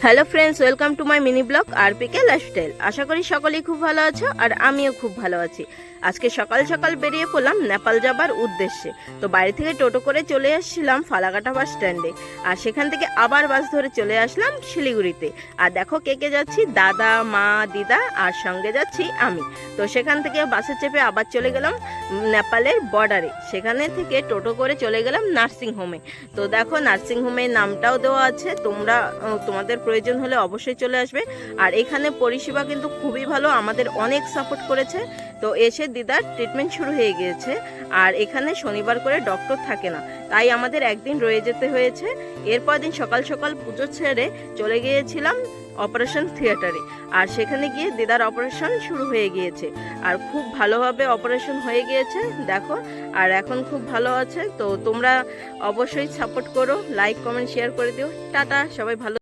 Hello friends, welcome to my mini blog RPK lifestyle. আশা করি সকলেই খুব ভালো আছো আর আমিও খুব ভালো আছি। আজকে সকাল সকাল বেরিয়ে পড়লাম নেপাল যাবার উদ্দেশ্যে। তো বাড়ি থেকে টোটো করে চলে আসছিলাম ফালাকাটা বাস স্ট্যান্ডে, আর সেখান থেকে আবার বাস ধরে চলে আসলাম শিলিগুড়িতে। আর দেখো কে কে যাচ্ছি, দাদা, মা, দিদা আর সঙ্গে যাচ্ছি আমি। তো সেখান থেকে বাসে চেপে আবার চলে গেলাম নেপালের বর্ডারে। সেখানে থেকে টোটো করে চলে গেলাম নার্সিংহোমে। তো দেখো নার্সিংহোমের নামটাও দেওয়া আছে, তোমাদের প্রয়োজন হলে অবশ্যই চলে আসবে। আর এখানে পরিষেবা কিন্তু খুবই ভালো, আমাদের অনেক সাপোর্ট করেছে। তো এসে দিদার ট্রিটমেন্ট শুরু হয়ে গিয়েছে। আর এখানে শনিবার করে ডক্টর থাকে না, তাই আমাদের একদিন রয়ে যেতে হয়েছে। এরপর দিন সকাল সকাল পুজো ছেড়ে চলে গিয়েছিলাম অপারেশন থিয়েটারে। আর সেখানে গিয়ে দিদার অপারেশন শুরু হয়ে গিয়েছে, আর খুব ভালোভাবে অপারেশন হয়ে গিয়েছে দেখো। আর এখন খুব ভালো আছে। তো তোমরা অবশ্যই সাপোর্ট করো, লাইক কমেন্ট শেয়ার করে দিও। টাটা, সবাই ভালো।